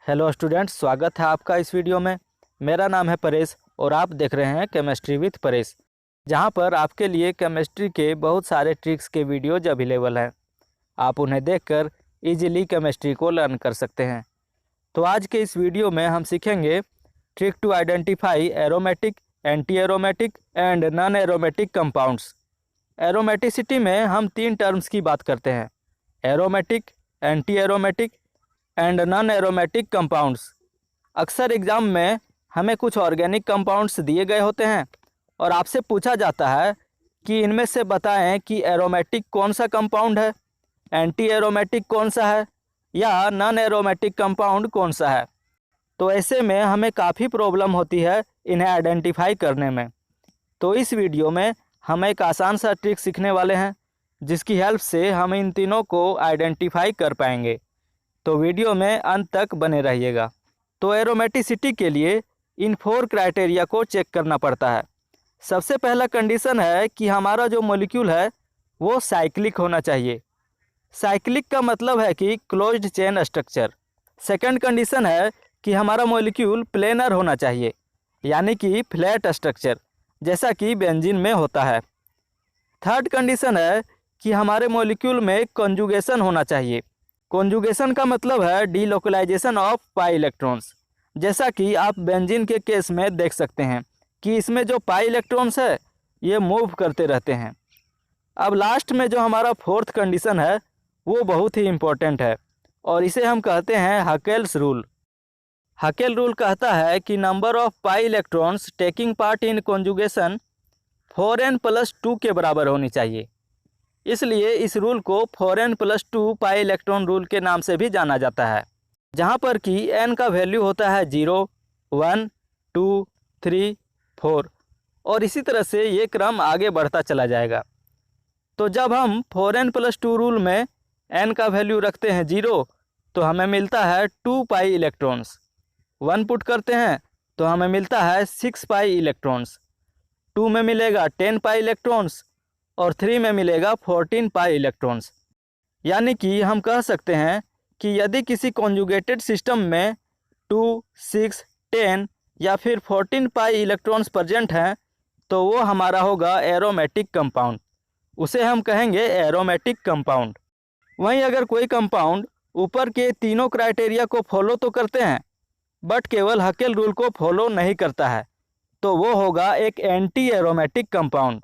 Hello students, स्वागत है आपका इस वीडियो में। मेरा नाम है परेश और आप देख रहे हैं केमिस्ट्री विथ परेश, जहां पर आपके लिए केमिस्ट्री के बहुत सारे ट्रिक्स के वीडियोज अवेलेबल हैं। आप उन्हें देखकर इजीली केमिस्ट्री को लर्न कर सकते हैं। तो आज के इस वीडियो में हम सीखेंगे trick to identify aromatic, anti aromatic and non aromatic compounds. Aromaticity में हम 3 टर्म्स की बात करते हैं: aromatic, anti aromatic and non aromatic compounds. अक्सर एग्ज़ाम में हमें कुछ ऑर्गेनिक कंपाउंड्स दिए गए होते हैं और आपसे पूछा जाता है कि इनमें से बताएं कि एरोमेटिक कौन सा कंपाउंड है, एंटी एरोमेटिक कौन सा है या नॉन एरोमेटिक कंपाउंड कौन सा है। तो ऐसे में हमें काफ़ी प्रॉब्लम होती है इन्हें आइडेंटिफाई करने में। तो इस वीडियो में हम एक आसान सा ट्रिक सीखने वाले हैं जिसकी हेल्प से हम इन तीनों को आइडेंटिफाई कर पाएंगे। तो वीडियो में अंत तक बने रहिएगा। तो एरोमेटिसिटी के लिए इन 4 क्राइटेरिया को चेक करना पड़ता है। सबसे पहला कंडीशन है कि हमारा जो मॉलिक्यूल है वो साइक्लिक होना चाहिए। साइक्लिक का मतलब है कि closed chain structure. Second condition है कि हमारा मॉलिक्यूल प्लेनर होना चाहिए, यानी कि फ्लैट स्ट्रक्चर, जैसा कि बेंजीन में होता है। थर्ड कंडीशन है कि हमारे मॉलिक्यूल में कॉन्जुगेशन होना चाहिए। कॉन्जुगेशन का मतलब है डीलोकलाइजेशन ऑफ पाई इलेक्ट्रॉन्स, जैसा कि आप बेंजीन के केस में देख सकते हैं कि इसमें जो पाई इलेक्ट्रॉन्स है ये मूव करते रहते हैं। अब लास्ट में जो हमारा फोर्थ कंडीशन है वो बहुत ही इम्पोर्टेंट है और इसे हम कहते हैं हकेल्स रूल। हकेल रूल कहता है कि number of pi electrons taking part in conjugation 4n+2 के बराबर होनी चाहिए। इसलिए इस रूल को 4n+2 पाई इलेक्ट्रॉन रूल के नाम से भी जाना जाता है, जहाँ पर कि n का वैल्यू होता है 0, 1, 2, 3, 4 और इसी तरह से ये क्रम आगे बढ़ता चला जाएगा। तो जब हम 4n+2 रूल में n का वैल्यू रखते हैं 0 तो हमें मिलता है 2 पाई इलेक्ट्रॉन्स। 1 पुट करते हैं तो हमें मिलता है 6 पाई इलेक्ट्रॉन्स। 2 में मिलेगा 10 पाई इलेक्ट्रॉन्स और 3 में मिलेगा 14 पाई इलेक्ट्रॉन्स। यानी कि हम कह सकते हैं कि यदि किसी कॉन्जुगेटेड सिस्टम में 2, 6, 10 या फिर 14 पाई इलेक्ट्रॉन्स प्रेजेंट हैं तो वो हमारा होगा एरोमेटिक कंपाउंड। उसे हम कहेंगे एरोमेटिक कंपाउंड। वहीं अगर कोई कंपाउंड ऊपर के तीनों क्राइटेरिया को फॉलो तो करते हैं बट केवल हकेल रूल को फॉलो नहीं करता है तो वो होगा एक एंटी एरोमेटिक कंपाउंड।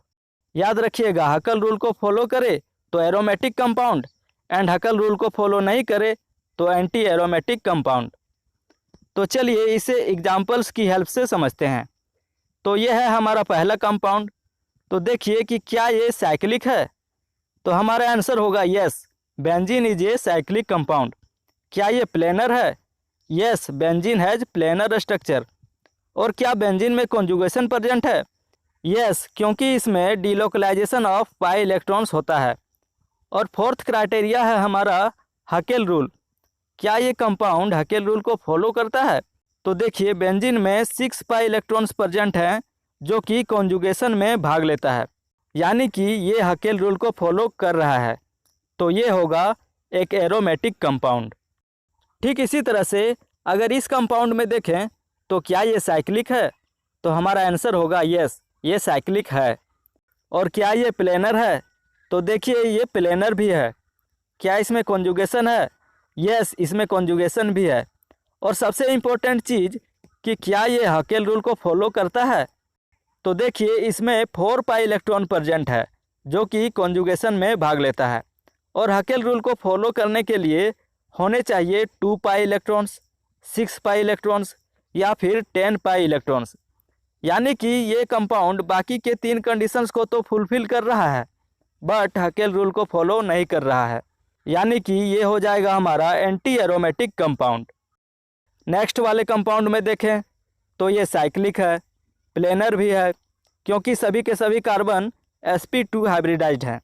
याद रखिएगा, हकेल रूल को फॉलो करे तो aromatic compound and Hückel rule को फॉलो नहीं करे तो एंटी एरोमेटिक कंपाउंड। तो चलिए इसे एग्जाम्पल्स की हेल्प से समझते हैं। तो यह है हमारा पहला कंपाउंड। तो देखिए कि क्या ये साइक्लिक है। तो हमारा आंसर होगा yes, benzene is a cyclic compound. क्या ये प्लेनर है? Yes, benzene has planar structure. और क्या बेंजीन में कॉन्जुगेशन प्रेजेंट है? यस, क्योंकि इसमें डीलोकलाइजेशन ऑफ पाई इलेक्ट्रॉन्स होता है। और फोर्थ क्राइटेरिया है हमारा हकेल रूल। क्या ये कंपाउंड हकेल रूल को फॉलो करता है? तो देखिए बेंजीन में 6 पाई इलेक्ट्रॉन्स प्रेजेंट हैं जो कि कॉन्जुगेशन में भाग लेता है, यानी कि ये हकेल रूल को फॉलो कर रहा है। तो ये होगा एक एरोमेटिक कंपाउंड। ठीक इसी तरह से अगर इस कंपाउंड में देखें तो क्या ये साइक्लिक है? तो हमारा आंसर होगा यस, ये साइक्लिक है। और क्या ये प्लेनर है? तो देखिए ये प्लेनर भी है। क्या इसमें कॉन्जुगेशन है? यस, इसमें कॉन्जुगेशन भी है। और सबसे इम्पोर्टेंट चीज़ कि क्या ये हकेल रूल को फॉलो करता है? तो देखिए इसमें 4 पाई इलेक्ट्रॉन प्रेजेंट है जो कि कॉन्जुगेशन में भाग लेता है। और हकेल रूल को फॉलो करने के लिए होने चाहिए 2 पाई इलेक्ट्रॉन्स, 6 पाई इलेक्ट्रॉन्स या फिर 10 पाई इलेक्ट्रॉन्स। यानी कि ये कंपाउंड बाकी के 3 कंडीशंस को तो फुलफिल कर रहा है बट हकेल रूल को फॉलो नहीं कर रहा है, यानी कि ये हो जाएगा हमारा एंटी एरोमेटिक कंपाउंड। नेक्स्ट वाले कंपाउंड में देखें तो ये साइक्लिक है, प्लेनर भी है क्योंकि सभी के सभी कार्बन sp2 हाइब्रिडाइज्ड हैं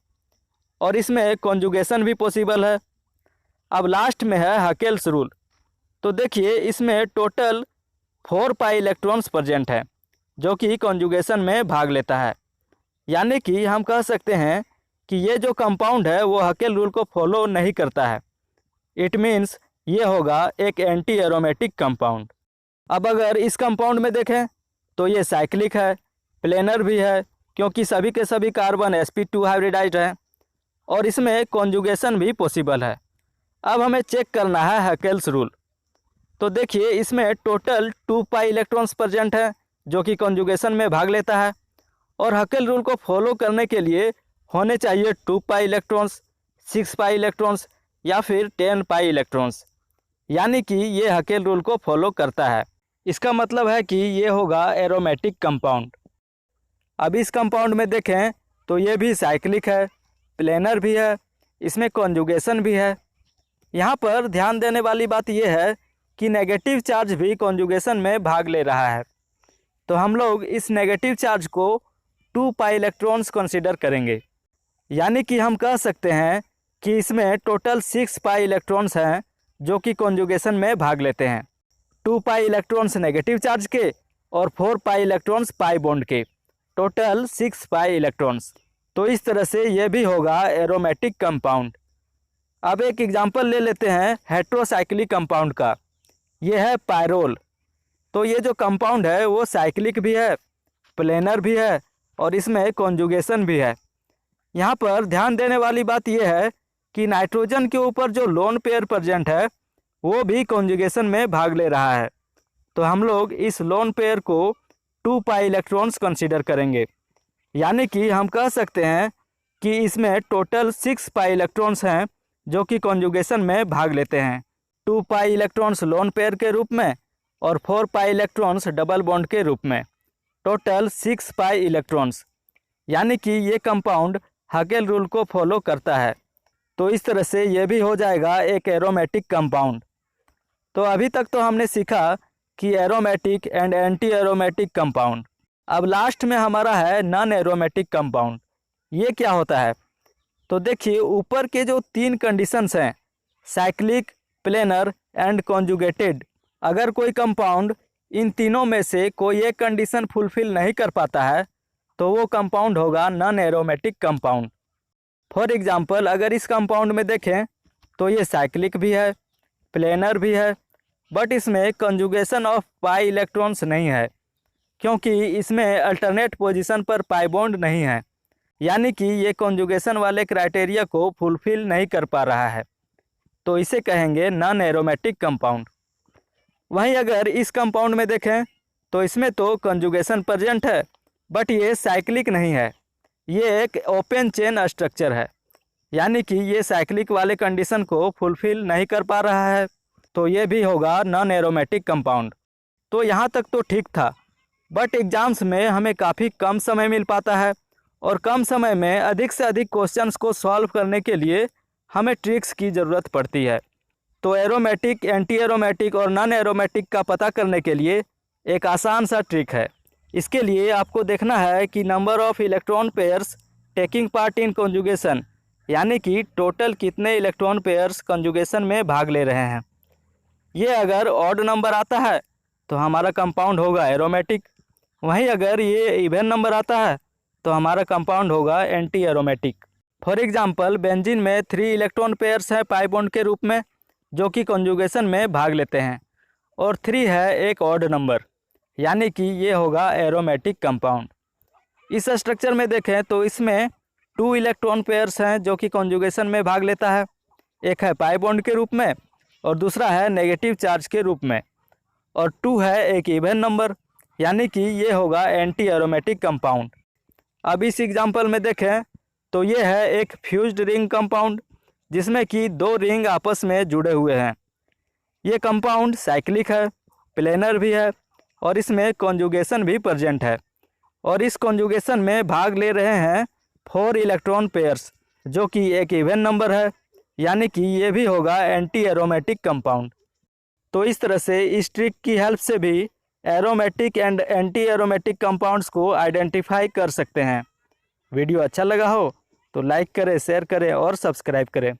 और इसमें कॉन्जुगेशन भी पॉसिबल है। अब लास्ट में है हकेल्स रूल। तो देखिए इसमें टोटल 4 पाई इलेक्ट्रॉन्स प्रेजेंट हैं जो कि कॉन्जुगेशन में भाग लेता है, यानी कि हम कह सकते हैं कि ये जो कंपाउंड है वो हकेल रूल को फॉलो नहीं करता है। इट मीन्स ये होगा एक एंटी एरोमेटिक कंपाउंड। अब अगर इस कंपाउंड में देखें तो ये साइक्लिक है, प्लेनर भी है क्योंकि सभी के सभी कार्बन sp2 हाइब्रिडाइज्ड हैं और इसमें कॉन्जुगेशन भी पॉसिबल है। अब हमें चेक करना है हैकेल्स रूल। तो देखिए इसमें टोटल 2 पाई इलेक्ट्रॉन्स प्रेजेंट है जो कि कॉन्जुगेशन में भाग लेता है और हैकेल रूल को फॉलो करने के लिए होने चाहिए 2 पाई इलेक्ट्रॉन्स, 6 पाई इलेक्ट्रॉन्स या फिर 10 पाई इलेक्ट्रॉन्स, यानी कि ये हैकेल रूल को फॉलो करता है। इसका मतलब है कि ये होगा एरोमेटिक कंपाउंड। अब इस कंपाउंड में देखें तो ये भी साइक्लिक है, प्लेनर भी है, इसमें कॉन्जुगेशन भी है। यहाँ पर ध्यान देने वाली बात यह है कि नेगेटिव चार्ज भी कॉन्जुगेशन में भाग ले रहा है, तो हम लोग इस नेगेटिव चार्ज को 2 पाई इलेक्ट्रॉन्स कंसीडर करेंगे, यानी कि हम कह सकते हैं कि इसमें टोटल 6 पाई इलेक्ट्रॉन्स हैं जो कि कॉन्जुगेशन में भाग लेते हैं। 2 पाई इलेक्ट्रॉन्स नेगेटिव चार्ज के और 4 पाई इलेक्ट्रॉन्स पाई बॉन्ड के, टोटल 6 पाई इलेक्ट्रॉन्स। तो इस तरह से ये भी होगा एरोमेटिक कंपाउंड। अब एक एग्जांपल ले लेते हैं हेट्रोसाइक्लिक कंपाउंड का। ये है पायरोल। तो ये जो कंपाउंड है वो साइक्लिक भी है, प्लेनर भी है और इसमें कॉन्जुगेशन भी है। यहाँ पर ध्यान देने वाली बात यह है कि नाइट्रोजन के ऊपर जो लोन पेयर प्रेजेंट है वो भी कॉन्जुगेशन में भाग ले रहा है, तो हम लोग इस लोन पेयर को 2 पाई इलेक्ट्रॉन्स कंसीडर करेंगे, यानी कि हम कह सकते हैं कि इसमें टोटल 6 पाई इलेक्ट्रॉन्स हैं जो कि कॉन्जुगेशन में भाग लेते हैं। 2 पाई इलेक्ट्रॉन्स लोन पेयर के रूप में और 4 पाई इलेक्ट्रॉन्स डबल बॉन्ड के रूप में, टोटल 6 पाई इलेक्ट्रॉन्स, यानी कि ये कंपाउंड हैकेल रूल को फॉलो करता है। तो इस तरह से ये भी हो जाएगा एक एरोमेटिक कंपाउंड। तो अभी तक तो हमने सीखा कि aromatic and anti aromatic compound. अब लास्ट में हमारा है नॉन एरोमेटिक कंपाउंड। ये क्या होता है? तो देखिए ऊपर के जो 3 कंडीशंस हैं, साइक्लिक, प्लेनर एंड कॉन्जुगेटेड, अगर कोई कंपाउंड इन तीनों में से कोई एक कंडीशन फुलफिल नहीं कर पाता है तो वो कंपाउंड होगा non aromatic compound. For example अगर इस कंपाउंड में देखें तो ये साइक्लिक भी है, प्लेनर भी है, बट इसमें कंजुगेशन ऑफ पाई इलेक्ट्रॉन्स नहीं है क्योंकि इसमें अल्टरनेट पोजीशन पर पाई बॉन्ड नहीं है, यानी कि ये कंजुगेशन वाले क्राइटेरिया को फुलफिल नहीं कर पा रहा है, तो इसे कहेंगे नॉन एरोमेटिक कंपाउंड। वहीं अगर इस कंपाउंड में देखें तो इसमें तो कंजुगेशन प्रेजेंट है बट ये साइक्लिक नहीं है, ये एक ओपन चेन स्ट्रक्चर है, यानी कि ये साइक्लिक वाले कंडीशन को फुलफिल नहीं कर पा रहा है, तो ये भी होगा नॉन एरोमेटिक कंपाउंड। तो यहाँ तक तो ठीक था, बट एग्जाम्स में हमें काफ़ी कम समय मिल पाता है और कम समय में अधिक से अधिक क्वेश्चंस को सॉल्व करने के लिए हमें ट्रिक्स की ज़रूरत पड़ती है। तो एरोमेटिक, एंटी एरोमेटिक और नॉन एरोमेटिक का पता करने के लिए एक आसान सा ट्रिक है। इसके लिए आपको देखना है कि number of electron pairs taking part in conjugation, यानी कि टोटल कितने इलेक्ट्रॉन पेयर्स कॉन्जुगेशन में भाग ले रहे हैं। ये अगर ऑड नंबर आता है तो हमारा कंपाउंड होगा एरोमेटिक, वहीं अगर ये इवन नंबर आता है तो हमारा कंपाउंड होगा anti aromatic. For example benzene में 3 इलेक्ट्रॉन पेयर्स हैं पाई बॉन्ड के रूप में जो कि कॉन्जुगेशन में भाग लेते हैं और 3 है एक ऑड नंबर, यानी कि ये होगा एरोमेटिक कंपाउंड। इस स्ट्रक्चर में देखें तो इसमें 2 इलेक्ट्रॉन पेयर्स हैं जो कि कॉन्जुगेशन में भाग लेता है, एक है पाई बॉन्ड के रूप में और दूसरा है नेगेटिव चार्ज के रूप में, और 2 है एक इवन नंबर, यानी कि ये होगा एंटी एरोमेटिक कंपाउंड। अब इस एग्जांपल में देखें तो ये है एक फ्यूज्ड रिंग कंपाउंड जिसमें कि 2 रिंग आपस में जुड़े हुए हैं। ये कंपाउंड साइक्लिक है, प्लेनर भी है और इसमें कॉन्जुगेशन भी प्रेजेंट है, और इस कॉन्जुगेशन में भाग ले रहे हैं 4 इलेक्ट्रॉन पेयर्स जो कि एक इवन नंबर है, यानी कि ये भी होगा एंटी एरोमेटिक कंपाउंड। तो इस तरह से इस ट्रिक की हेल्प से भी aromatic and anti aromatic compounds को आइडेंटिफाई कर सकते हैं। वीडियो अच्छा लगा हो तो लाइक करें, शेयर करें और सब्सक्राइब करें।